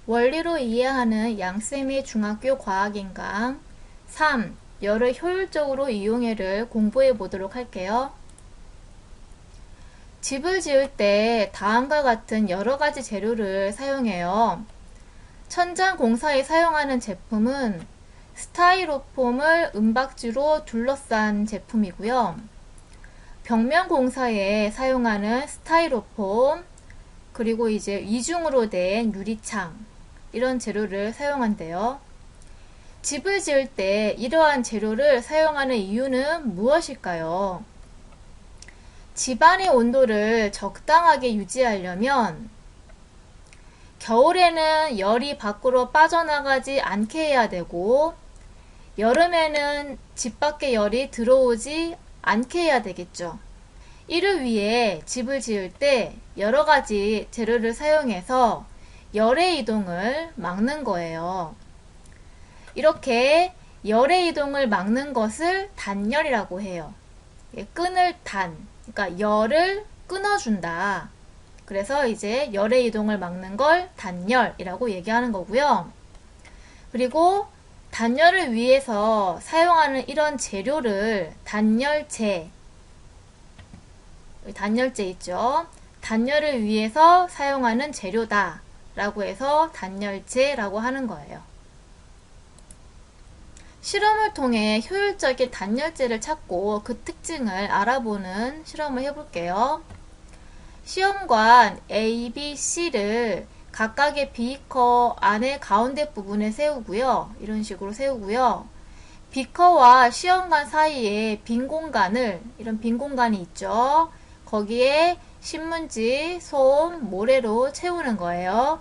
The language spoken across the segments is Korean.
원리로 이해하는 양쌤의 중학교 과학인강 3. 열을 효율적으로 이용해를 공부해 보도록 할게요. 집을 지을 때 다음과 같은 여러가지 재료를 사용해요. 천장 공사에 사용하는 제품은 스타이로폼을 은박지로 둘러싼 제품이고요. 벽면 공사에 사용하는 스타이로폼, 그리고 이제 이중으로 된 유리창, 이런 재료를 사용한대요. 집을 지을 때 이러한 재료를 사용하는 이유는 무엇일까요? 집안의 온도를 적당하게 유지하려면 겨울에는 열이 밖으로 빠져나가지 않게 해야 되고, 여름에는 집 밖에 열이 들어오지 않게 해야 되겠죠. 이를 위해 집을 지을 때 여러가지 재료를 사용해서 열의 이동을 막는 거예요. 이렇게 열의 이동을 막는 것을 단열이라고 해요. 끈을 그러니까 열을 끊어준다. 그래서 이제 열의 이동을 막는 걸 단열이라고 얘기하는 거고요. 그리고 단열을 위해서 사용하는 이런 재료를 단열재 있죠. 단열을 위해서 사용하는 재료다 라고 해서 단열재라고 하는 거예요. 실험을 통해 효율적인 단열재를 찾고 그 특징을 알아보는 실험을 해볼게요. 시험관 A, B, C를 각각의 비커 안의 가운데 부분에 세우고요. 이런 식으로 세우고요. 비커와 시험관 사이에 빈 공간을, 이런 빈 공간이 있죠. 거기에 신문지, 솜, 모래로 채우는 거예요.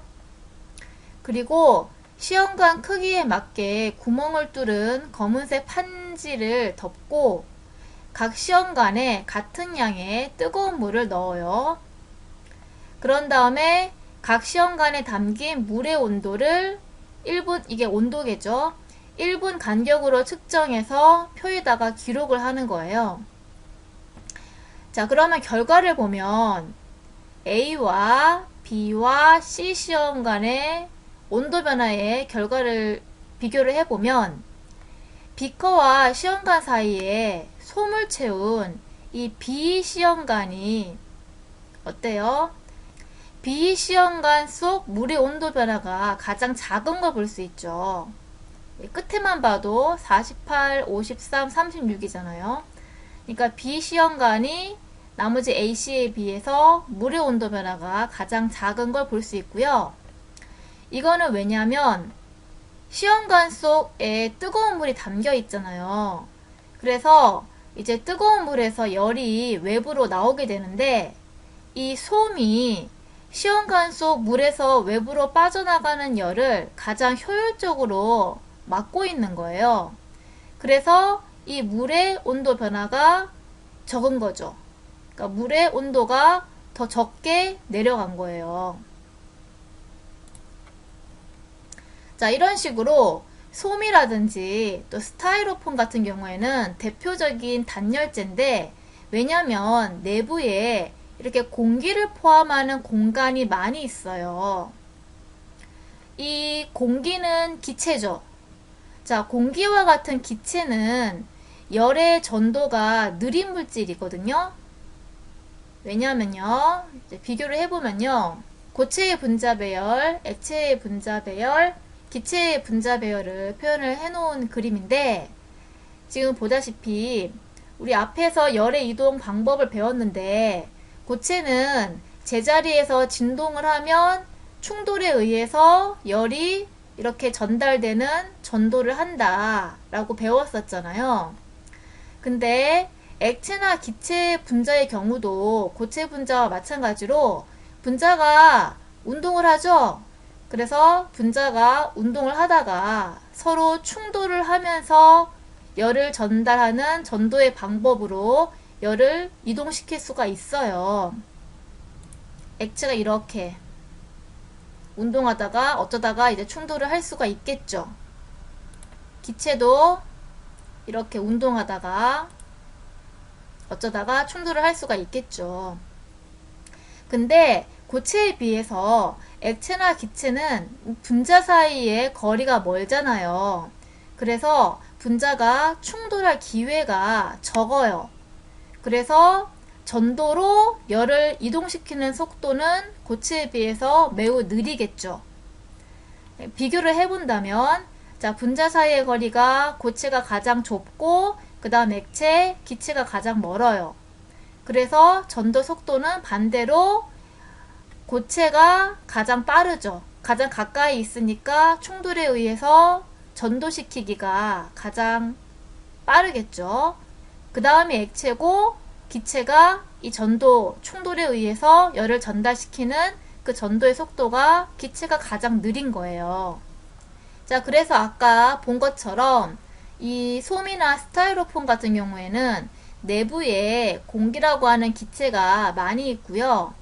그리고 시험관 크기에 맞게 구멍을 뚫은 검은색 판지를 덮고 각 시험관에 같은 양의 뜨거운 물을 넣어요. 그런 다음에 각 시험관에 담긴 물의 온도를 1분, 이게 온도계죠. 1분 간격으로 측정해서 표에다가 기록을 하는 거예요. 자, 그러면 결과를 보면 A와 B와 C 시험관의 온도 변화의 결과를 비교를 해보면 비커와 시험관 사이에 솜을 채운 이 B 시험관이 어때요? B 시험관 속 물의 온도 변화가 가장 작은 걸 볼 수 있죠. 끝에만 봐도 48, 53, 36이잖아요. 그러니까 B 시험관이 나머지 AC에 비해서 물의 온도 변화가 가장 작은 걸 볼 수 있고요. 이거는 왜냐면 시험관 속에 뜨거운 물이 담겨 있잖아요. 그래서 이제 뜨거운 물에서 열이 외부로 나오게 되는데 이 솜이 시험관 속 물에서 외부로 빠져나가는 열을 가장 효율적으로 막고 있는 거예요. 그래서 이 물의 온도 변화가 적은 거죠. 그러니까 물의 온도가 더 적게 내려간 거예요. 자, 이런 식으로 솜이라든지 또 스타이로폼 같은 경우에는 대표적인 단열재인데, 왜냐면 내부에 이렇게 공기를 포함하는 공간이 많이 있어요. 이 공기는 기체죠. 자, 공기와 같은 기체는 열의 전도가 느린 물질이거든요. 왜냐면요, 이제 비교를 해보면요, 고체의 분자배열, 액체의 분자배열, 기체의 분자배열을 표현을 해놓은 그림인데, 지금 보다시피 우리 앞에서 열의 이동 방법을 배웠는데, 고체는 제자리에서 진동을 하면 충돌에 의해서 열이 이렇게 전달되는 전도를 한다 라고 배웠었잖아요. 근데 액체나 기체 분자의 경우도 고체 분자와 마찬가지로 분자가 운동을 하죠. 그래서 분자가 운동을 하다가 서로 충돌을 하면서 열을 전달하는 전도의 방법으로 열을 이동시킬 수가 있어요. 액체가 이렇게 운동하다가 어쩌다가 이제 충돌을 할 수가 있겠죠. 기체도 이렇게 운동하다가 어쩌다가 충돌을 할 수가 있겠죠. 근데 고체에 비해서 액체나 기체는 분자 사이의 거리가 멀잖아요. 그래서 분자가 충돌할 기회가 적어요. 그래서 전도로 열을 이동시키는 속도는 고체에 비해서 매우 느리겠죠. 비교를 해본다면, 자, 분자 사이의 거리가 고체가 가장 좁고 그 다음 액체, 기체가 가장 멀어요. 그래서 전도 속도는 반대로 고체가 가장 빠르죠. 가장 가까이 있으니까 충돌에 의해서 전도시키기가 가장 빠르겠죠. 그 다음에 액체고, 기체가 이 전도, 충돌에 의해서 열을 전달시키는 그 전도의 속도가 기체가 가장 느린 거예요. 자, 그래서 아까 본 것처럼 이 솜이나 스타이로폼 같은 경우에는 내부에 공기라고 하는 기체가 많이 있고요.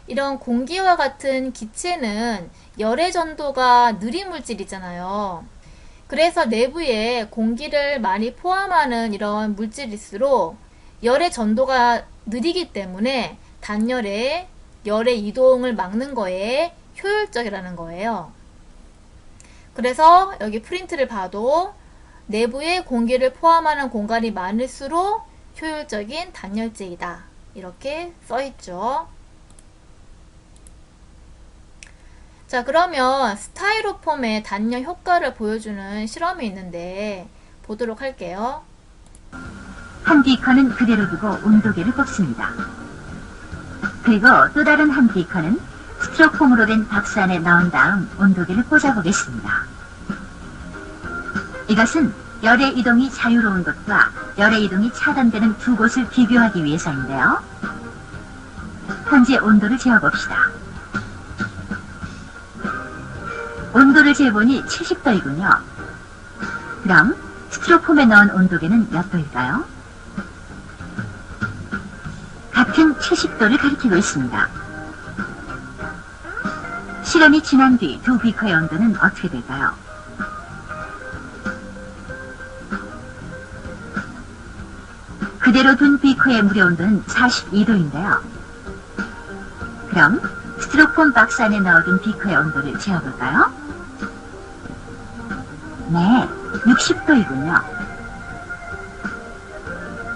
이런 공기와 같은 기체는 열의 전도가 느린 물질이잖아요. 그래서 내부에 공기를 많이 포함하는 이런 물질일수록 열의 전도가 느리기 때문에 단열에 열의 이동을 막는 거에 효율적이라는 거예요. 그래서 여기 프린트를 봐도 내부에 공기를 포함하는 공간이 많을수록 효율적인 단열재이다. 이렇게 써있죠. 자, 그러면 스타이로폼의 단열 효과를 보여주는 실험이 있는데 보도록 할게요. 한 비커는 그대로 두고 온도계를 뽑습니다. 그리고 또 다른 한 비커는 스티로폼으로 된 박스 안에 넣은 다음 온도계를 꽂아보겠습니다. 이것은 열의 이동이 자유로운 곳과 열의 이동이 차단되는 두 곳을 비교하기 위해서인데요. 현재 온도를 재어봅시다. 온도를 재보니 70도이군요. 그럼 스티로폼에 넣은 온도계는 몇 도일까요? 같은 70도를 가리키고 있습니다. 시간이 지난 뒤 두 비커의 온도는 어떻게 될까요? 그대로 둔 비커의 무려 온도는 42도인데요. 그럼 스티로폼 박스 안에 넣어둔 비커의 온도를 재어볼까요? 네, 60도이군요.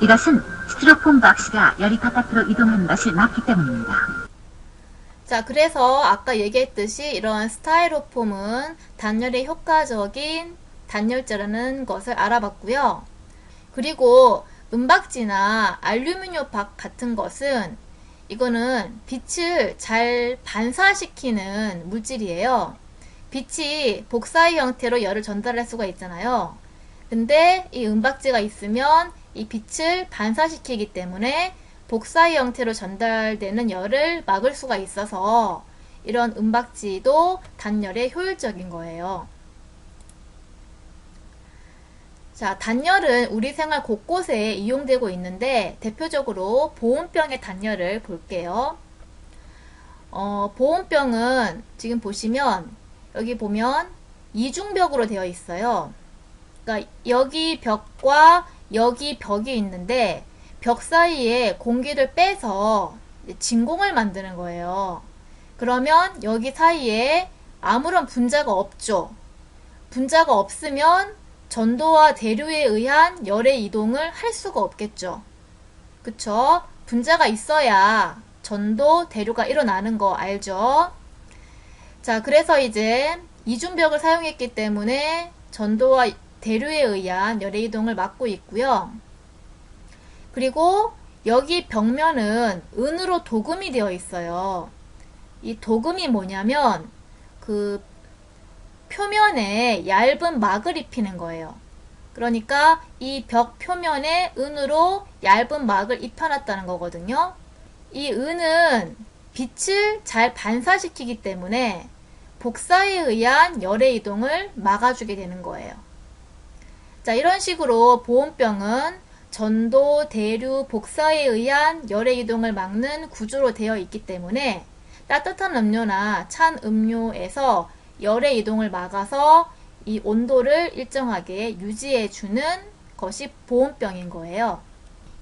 이것은 스티로폼 박스가 열이 바깥으로 이동하는 것을 막기 때문입니다. 자, 그래서 아까 얘기했듯이 이런 스타이로폼은 단열에 효과적인 단열재라는 것을 알아봤고요. 그리고 은박지나 알루미늄 박 같은 것은 이거는 빛을 잘 반사시키는 물질이에요. 빛이 복사의 형태로 열을 전달할 수가 있잖아요. 근데 이 은박지가 있으면 이 빛을 반사시키기 때문에 복사의 형태로 전달되는 열을 막을 수가 있어서 이런 은박지도 단열에 효율적인 거예요. 자, 단열은 우리 생활 곳곳에 이용되고 있는데 대표적으로 보온병의 단열을 볼게요. 보온병은 지금 보시면 여기 보면 이중벽으로 되어 있어요. 그러니까 여기 벽과 여기 벽이 있는데 벽 사이에 공기를 빼서 진공을 만드는 거예요. 그러면 여기 사이에 아무런 분자가 없죠. 분자가 없으면 전도와 대류에 의한 열의 이동을 할 수가 없겠죠. 그쵸? 분자가 있어야 전도, 대류가 일어나는 거 알죠? 자, 그래서 이제 이중벽을 사용했기 때문에 전도와 대류에 의한 열의 이동을 막고 있고요. 그리고 여기 벽면은 은으로 도금이 되어 있어요. 이 도금이 뭐냐면 그 표면에 얇은 막을 입히는 거예요. 그러니까 이 벽 표면에 은으로 얇은 막을 입혀놨다는 거거든요. 이 은은 빛을 잘 반사시키기 때문에 복사에 의한 열의 이동을 막아주게 되는 거예요. 자, 이런 식으로 보온병은 전도, 대류, 복사에 의한 열의 이동을 막는 구조로 되어 있기 때문에 따뜻한 음료나 찬 음료에서 열의 이동을 막아서 이 온도를 일정하게 유지해 주는 것이 보온병인 거예요.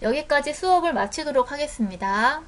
여기까지 수업을 마치도록 하겠습니다.